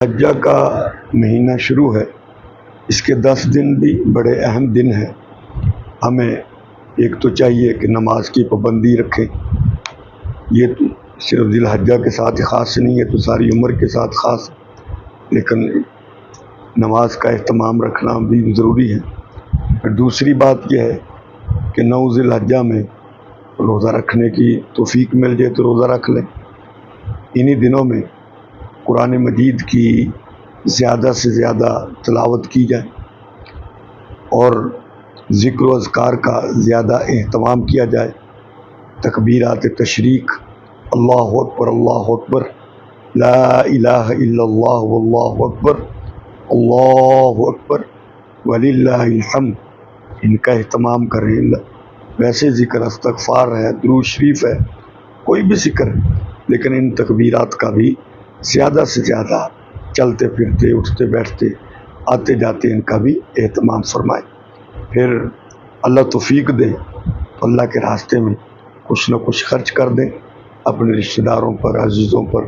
حجہ کا مہینہ شروع ہے، اس کے 10 دن بھی بڑے اہم دن ہیں۔ ہمیں ایک تو چاہیے کہ نماز کی پابندی رکھیں۔ یہ صرف ذی الحجہ کے ساتھ خاص نہیں ہے، تو ساری عمر کے ساتھ خاص، لیکن نماز کا اہتمام رکھنا بھی ضروری ہے۔ اور دوسری بات یہ ہے کہ 9 ذی الحجہ میں روزہ رکھنے کی توفیق مل جائے تو روزہ رکھ لیں۔ انہی دنوں میں قرآن مجید کی زیادہ سے زیادہ تلاوت کی جائے اور ذکر و اذکار کا زیادہ اہتمام کیا جائے۔ تکبیرات تشریق، اللہ اکبر، لا الہ الا اللہ واللہ اکبر وللہ الحمد، ان کا اہتمام کریں۔ ویسے ذکر استغفار ہے، درود شریف ہے، کوئی بھی ذکر ہے، لیکن ان تکبیرات کا بھی زیادہ سے زیادہ چلتے پھرتے، اٹھتے بیٹھتے، آتے جاتے ان کا بھی اہتمام فرمائیں۔ پھر اللہ توفیق دے تو اللہ کے راستے میں کچھ نہ کچھ خرچ کر دیں، اپنے رشتہ داروں پر، عزیزوں پر،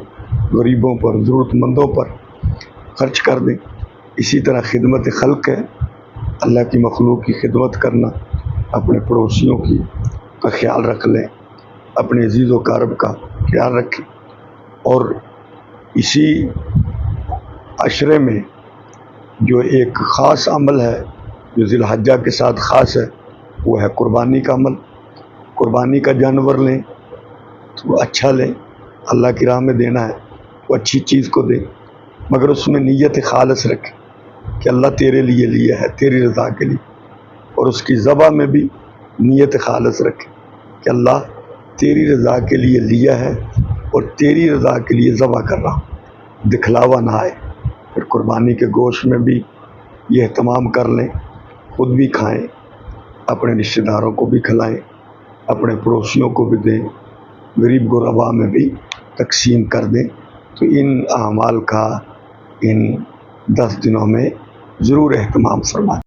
غریبوں پر، ضرورت مندوں پر خرچ کر دیں۔ اسی طرح خدمت خلق ہے، اللہ کی مخلوق کی خدمت کرنا، اپنے پڑوسیوں کا خیال رکھ لیں، اپنے عزیز و اقارب کا خیال رکھیں۔ اور اسی عشرے میں جو ایک خاص عمل ہے جو ذی الحجہ کے ساتھ خاص ہے، وہ ہے قربانی کا عمل۔ قربانی کا جانور لیں تو اچھا لیں، اللہ کی راہ میں دینا ہے، وہ اچھی چیز کو دیں، مگر اس میں نیت خالص رکھیں کہ اللہ تیرے لیے لیا ہے، تیری رضا کے لیے۔ اور اس کی ذبح میں بھی نیت خالص رکھیں کہ اللہ تیری رضا کے لیے لیا ہے اور تیری رضا کے لیے ذبح کر رہا ہوں، دکھلاوا نہ آئے۔ پھر قربانی کے گوشت میں بھی یہ اہتمام کر لیں، خود بھی کھائیں، اپنے رشتہ داروں کو بھی کھلائیں، اپنے پڑوسیوں کو بھی دیں، غریب غربا میں بھی تقسیم کر دیں۔ تو ان اعمال کا ان 10 دنوں میں ضرور اہتمام فرمائیں۔